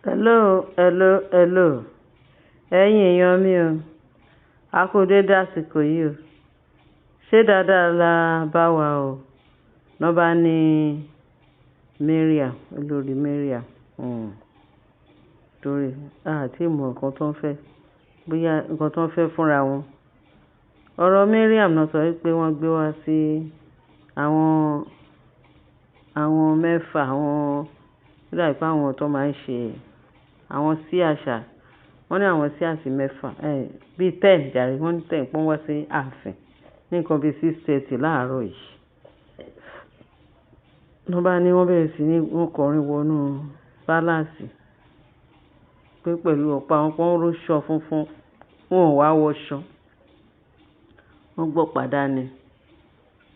Hello. Ẹ̀yin èèyàn mi o, a kú dédé àsìkò yìí o. Ṣé dáadáa la bá wa o? Lọ́ bá ní Mariam, olórí Mariam. Torí àti ìmọ̀ nǹkan tó ń fẹ́, bóyá nǹkan tó ń fẹ́ fúnra wọn. Ọ̀rọ̀ Mariam náà sọ wípé wọ́n gbé wá sí àwọn mẹ́fà, ó dà pé àwọn tó máa ń ṣe àwọn sí àṣà. Wọ́n ní àwọn sí àsì mẹ́fà, bíi 10 jàre, wọ́n ní 10 pọ́n wá sí ààfin ní nǹkan bíi 6:30 láàárọ̀ yìí. Wọ́n bá ní wọ́n bẹ̀rẹ̀ sí ní wọ́n kọrin wọnú pálásì pé pẹ̀lú ọ̀pá wọn pọ́n róṣọ funfun, wọn ò wá wọṣọ. Wọ́n gbọ́ padà ni.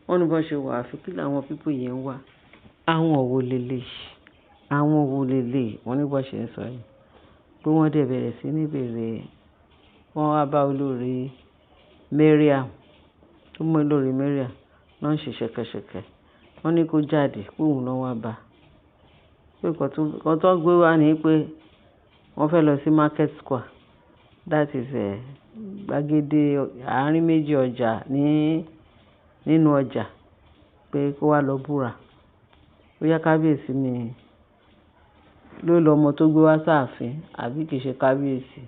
Wọ́n ní bó ṣe wà àfi kí làwọn pípò yẹn wà. Àwọn wo lélẹ̀, wọ́n ní bó ṣe ń sọ yìí. Pé wọ́n dẹ̀ bẹ̀rẹ̀ sí ní bèrè, wọ́n wá bá olórí Mariam, tó mú olórí Mariam náà ń ṣe ṣẹ̀kẹ̀ṣẹ̀kẹ̀. Wọ́n ní kó jáde, pé òun náà wá bá. Pé nǹkan tó gbé wá ni pé wọ́n fẹ́ lọ sí Market Square, that is gbàgede àárín méjì ọjà nínú ọjà, pé kó wá lọ búra. Bóyá kábíyèsí ni ló lọmọ tó gbé wá sáàfin àbí kìí ṣe kábíyèsí.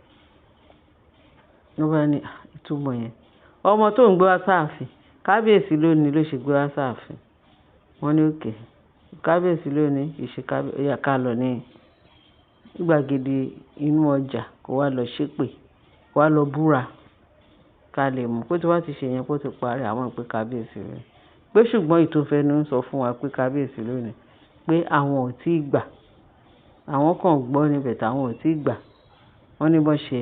Wọ́n bá ní ìtumọ̀ yẹn. Ọmọ tó ń gbé wá sáàfin, kábíyèsí ló ní ló ṣe gbé wá sáàfin. Wọ́n ní òkè, kábíyèsí ló ní kìí ṣe kábíyèsí, ó yá ká lọ ní gbàgede inú ọjà kó wá lọ ṣépè, kó wá lọ búra. Ká lè mọ̀ pé tó bá ti ṣe yẹn kó ti parí àwọn pé kábíyèsí ló ní. Pé ṣùgbọ́n ìtòfẹ́nu ń sọ fún wa pé kábíyèsí ló ní, pé àwọn ò tí ì gbà. Àwọn kan gbọ́ níbẹ̀ táwọn ò tí ì gbà. Wọ́n ní bó ṣe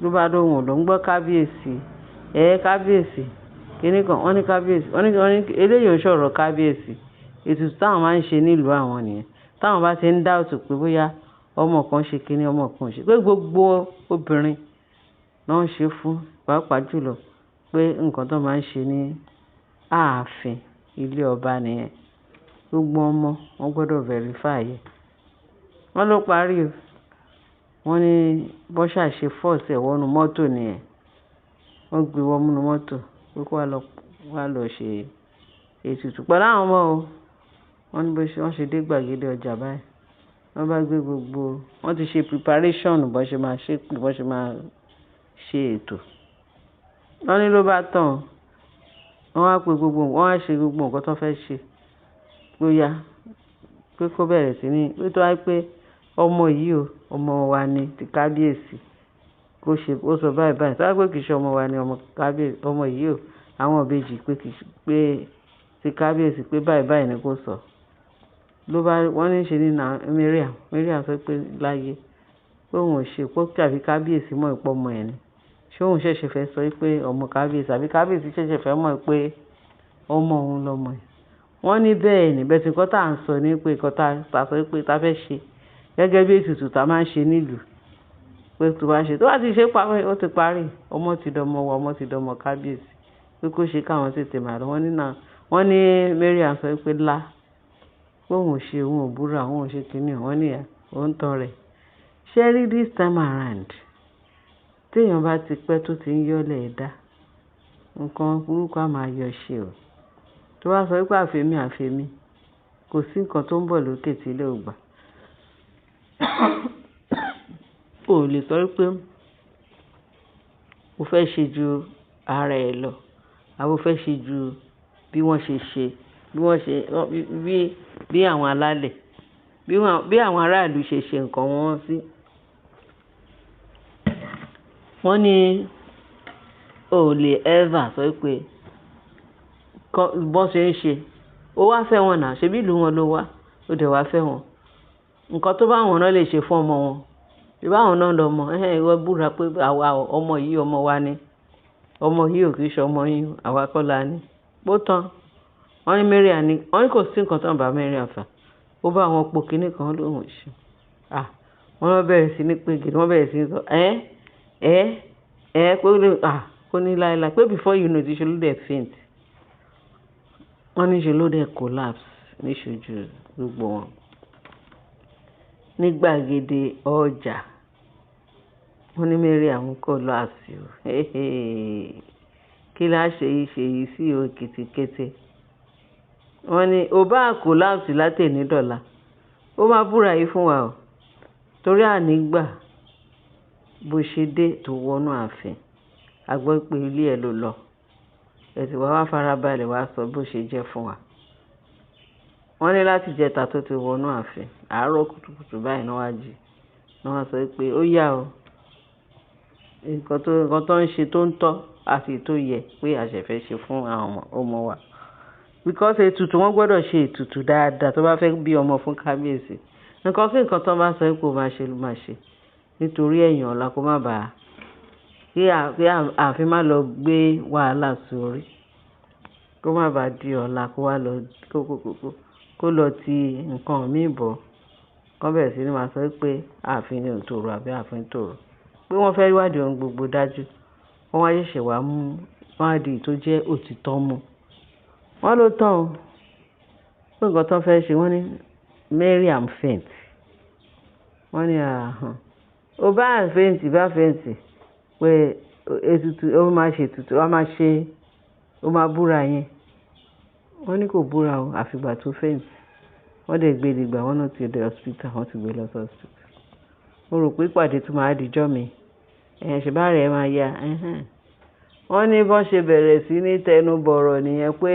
ló bá dóhùn ló ń gbọ́ kábíyèsí. Kábíyèsí kíní kan, wọ́n ní kábíyèsí, wọ́n ní eléyìí ò ń sọ̀rọ̀ kábíyèsí. Ètùtù táwọn máa ń ṣe nílùú àwọn nìyẹn. Táwọn bá ti ń dá òtù pé bóyá ọmọ kan ṣe kíní, ọmọ kan ṣe. Pé gbogbo obìnrin náà ń ṣe fún, pàápàá jùlọ pé nǹkan tó máa ń ṣe ní ààfin ilé ọba nìyẹn. Gbogbo ọmọ wọn gbọ́dọ̀ verify ẹ̀. Wọ́n ló parí o. Wọ́n ní bó ṣàṣe force ẹ̀ wọnú mọ́tò nìyẹn. Wọ́n gbé wọnú mọ́tò pé kó wá lọ ṣe ètùtù pẹ̀lú àwọn ọmọ o. Wọ́n ní wọ́n ṣe dé gbàgede ọjà báyìí. Wọ́n bá gbé gbogbo, wọ́n ti ṣe preparation bó ṣe máa ṣe ètò. Wọ́n ní ló bá tàn. Wọ́n wá pe gbogbo, wọ́n wá ṣe gbogbo nǹkan tó fẹ́ ṣe. Bóyá pé kó bẹ̀rẹ̀ sí ní, pé tó wá pé ọmọ yìí o, ọmọ wa ni ti kábíyèsí. Kó sọ báyìí. Tó wá pé kìí ṣe ọmọ wa ni ọmọ yìí o, àwọn ìbejì pé ti kábíyèsí pé báyìí ni kó sọ. Ló bá wọ́n ní ṣe ní Mariam sọ pé láyé pé òun ò ṣe pé tàbí kábíyèsí mọ̀ ìpọ́ ọmọ ẹ̀ ni. Ṣé òun ṣẹ̀ṣẹ̀ fẹ́ sọ pé ọmọ kábíyèsí àbí kábíyèsí ṣẹ̀ṣẹ̀ fẹ́ mọ̀ pé ọmọ òun lọmọ ẹ̀. Wọ́n ní bẹ́ẹ̀ ni bẹ́ẹ̀ tí nǹkan tá à ń sọ ní pé nǹkan tá sọ pé tá fẹ́ ṣe gẹ́gẹ́ bí ètùtù tá máa ń ṣe nílùú. Pé tó bá ti ṣe parí, ó ti parí. Ọmọ ti dọmọ wa, ọmọ ti dọmọ kábíyèsí. Pé kó ṣe káwọn tètè máa lọ. Wọ́n ní Mariam sọ pé pé òun ò ṣe, òun ò búra, òun ò ṣe kíní. Wọ́n ní òun tán rẹ̀. Ṣé rí this time around? Téèyàn bá ti pẹ́ tó ti ń yọ́lẹ̀ ẹ̀dá, nǹkan burúkú á máa yọ ṣe o. Tó bá sọ wípé àfẹ́mí, kò sí nǹkan tó ń bọ̀ lókè tí ilé ò gbà. O lè sọ wípé o fẹ́ ṣe ju ara ẹ lọ, àbí o fẹ́ ṣe ju bí wọ́n ṣe, bí àwọn alálẹ̀, bí àwọn aráàlú ṣe nǹkan wọn sí. Wọ́n ní o lè ever sọ wípé bọ́n ṣe ń ṣe, ó wá fẹ́ wọn náà, ṣebí ìlú wọn ló wá, ó dẹ̀ wá fẹ́ wọn. Nǹkan tó bá wọn náà lè ṣe fún ọmọ wọn. Bí báwọn náà lọ́mọ, ìwọ búra pé ọmọ yìí ọmọ wa ni. Ọmọ yìí ò kì í ṣe ọmọ yín, àwa kọ́ la ní. Bó tán. Wọ́n ní Mariam ní, wọ́n ní kò sí nǹkan tó ń bá Mariam fà. Ó bá wọn po kíní kan lóhùn ṣe. Wọ́n bẹ̀rẹ̀ sí ní pé gidi, wọ́n bẹ̀rẹ̀ sí ní sọ, pé kó ní láéláé, pé before you know it, ṣe ló dẹ̀ faint. Wọ́n ní ṣe ló dẹ̀ collapse níṣojú gbogbo wọn. ní gbàgede ọjà. Wọ́n ní Mariam kò lọ àsì o. Kí la ṣe yìí sí o kìtìkété. Wọ́n ní ó bá kò láàsì látẹ̀ní dọ̀la. Ó máa búra yìí fún wa o. Torí ànígbà bó ṣe dé tó wọnú ààfin. A gbọ́ pé ilé ẹ̀ ló lọ. Ẹ sì wá farabalẹ̀ wá sọ bó ṣe jẹ́ fún wa. Wọ́n ní láti jẹta tó ti wọnú ààfin. Àárọ̀ kùtùkùtù báyìí náà wá jí. Náà wá sọ pé ó yá o. Nǹkan tó ń ṣe tó ń tọ́ àti tó yẹ pé àṣẹfẹ́ ṣe fún àwọn ọmọ wa. Because ètùtù wọ́n gbọ́dọ̀ ṣe ètùtù dáadáa tó bá fẹ́ bí ọmọ fún kábíyèsí. Nǹkan sí nǹkan tó bá sọ pé ó máa ṣe ló máa ṣe. Nítorí ẹ̀yìn ọ̀la kó má bàa kí ààfin má lọ gbé wàhálà sórí. Kó má bàa di ọ̀la kó wá lọ kó lọ ti nǹkan míì bọ̀. Kọ́ bẹ̀rẹ̀ sí ní máa sọ pé ààfin ni ò tòrò àbí ààfin tòrò. Pé wọ́n fẹ́ wádìí ohun gbogbo dájú. Wọ́n wá ṣẹ̀ṣẹ̀ wá mú wádìí tó jẹ́ òtítọ́ mú. Wọ́n ló tán o. Pé nǹkan tó fẹ́ ṣe wọ́n ní Mariam faint. Wọ́n ní ó bá faint pé ètùtù ó máa ṣe ètùtù ó máa búra yẹn. Wọ́n ní kò búra o àfìgbà tó faint. Wọ́n dẹ̀ gbé dìgbà wọ́n náà ti dé hospital wọ́n ti gbé lọ sí hospital. Mo rò pé ìpàdé tó máa dìjọ́ mi. Ṣèbá rẹ̀ máa yá. Wọ́n ní bọ́n ṣe bẹ̀rẹ̀ sí ní tẹnu bọ̀rọ̀ nìyẹn pé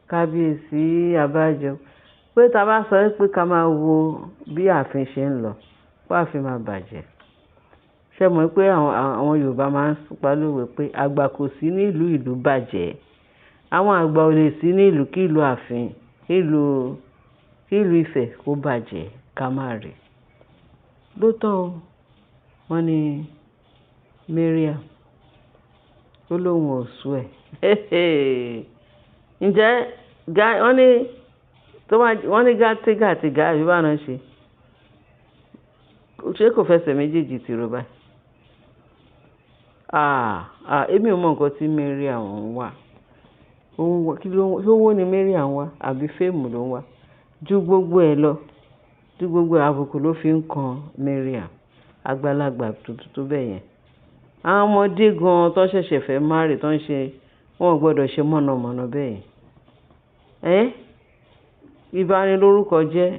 kábíyèsí àbájọ. Pé ta bá sọ pé ká máa wo bí ààfin ṣe ń lọ pé ààfin máa bàjẹ́. Ṣé mọ̀ pé àwọn Yorùbá máa ń pa lówe pé àgbà kò sí nílùú ìlú bàjẹ́. Àwọn àgbà ò lè sí nílùú kí ìlú ààfin kí ìlú Ifẹ̀ kó bàjẹ́ ká má rí. Lóòótọ́ o. Wọ́n ní Mariam ó lóun ò sú ẹ̀. Ǹjẹ́ wọ́n ní gàtìgà àbí bá náà ṣe. Ṣé kò fẹsẹ̀ méjèèjì tìrò báyìí? Èmi ò mọ nǹkan tí Mariam ń wá. Owó ni Mariam wá àbí fèmù ló ń wá. Ju gbogbo ẹ̀ lọ. Ju gbogbo àbùkù ló fi ń kan Mariam. Àgbàlagbà tuntun tó bẹ́ẹ̀ yẹn. Àwọn ọmọdé gan tó ṣẹ̀ṣẹ̀ fẹ́ marry tó ń ṣe wọn ò gbọ́dọ̀ ṣe mọ̀nàmọ́ná bẹ́ẹ̀ yẹn. Ìbanilórúkọ jẹ́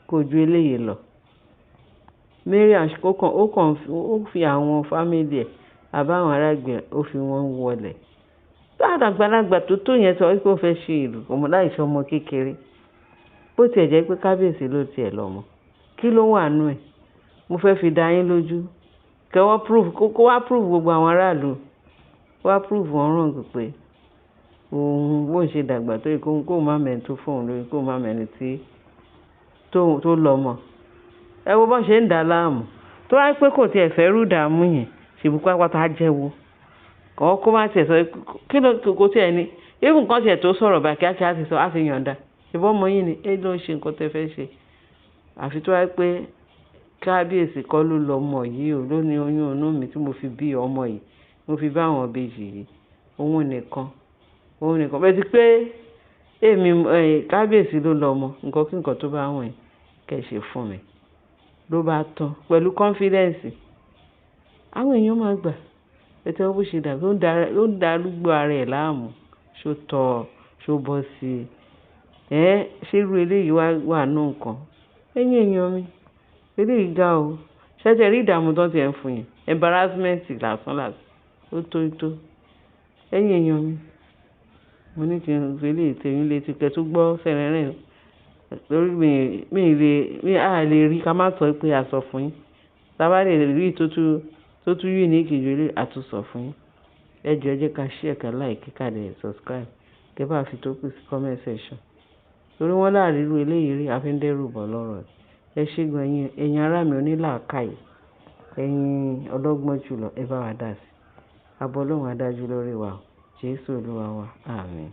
kò ju eléyìí lọ. Mariam ó fi àwọn fámìlì ẹ̀ àbáwọn aráàgbẹ̀ ó fi wọ́n wọlẹ̀. Àgbàlagbà tó yẹn sọ pé ó fẹ́ ṣe ìlú láìsí ọmọ kékeré. Bó tiẹ̀ jẹ́ pé kábíyèsí ló tiẹ̀ lọ́mọ. Kí ló wà nú ẹ̀? Mo fẹ́ fi dá yín lójú. Kó wá prove gbogbo àwọn aráàlú. Kó wá prove wọn wrong pé òun bó ṣe dàgbà tó yẹ kó má mẹ́ni tó fóun lórí kó má mẹ́ni tí tó lọ́mọ. Ẹ wo bọ́n ṣe ń dà láàmú. Tó wáyé pé kò tiẹ̀ fẹ́ rú dààmú yẹn ṣèbú pápátá jẹ́wọ́. Kó má tiẹ̀ sọ kí ló kó tiẹ̀ ní. Even kan tiẹ̀ tó sọ̀rọ̀ bá kíákíá ti sọ á ti yànda. Ṣèbọ́ ọmọ yín ni ló ń ṣe nǹkan tẹ́ fẹ́ ṣe. Àfi tó wáyé pé kábíyèsí kọ́ ló lọ́mọ yìí o ló ní oyún inú mi tí mo fi bí ọmọ yìí mo fi bá àwọn ìbejì yìí òun nìkan bẹ́ẹ̀ ti pé èmi kábíyèsí ló lọ́mọ nǹkan kí nǹkan tó bá wọ̀nyí kẹ́ ṣe fún mi ló bá tán pẹ̀lú confidence àwọn èèyàn máa gbà ètò bó ṣe dàbí ó ń darúgbó ara ẹ̀ láàmú ṣó tọ́ ṣó bọ́ sí ṣé irú eléyìí wà nù nǹkan ẹ̀yin èèyàn mi eléyìí ga o ṣẹ́jẹ̀ rí ìdààmú tó ti ẹ̀ ń fún yẹn embarrassment lásán ó tó ẹ̀yin èèyàn mi mo ní kí n fi eléyìí tẹ̀yìn létí kẹ́ tó gbọ́ sẹ̀rẹ̀rẹ̀ lórí mi à lè rí ká má sọ pé a sọ fún yín tábà lè rí tó tún yìí ní ìkejì orí àtúnṣọ fún yín ẹ jẹ́ ká share ká like ká dẹ̀ subscribe kẹ́ bá fi tó kù sí comment section torí wọ́n láàrin irú eléyìí rí àfíndẹ́rù bọ̀ lọ́rọ̀ ẹ ṣé gan ẹ̀yin ará mi onílàákàyè ẹ̀yin ọlọ́gbọ́n jùlọ ẹ bá wa dá sí abọ́ lóhùn adájú lórí wa Jésù Olúwa wa àmín.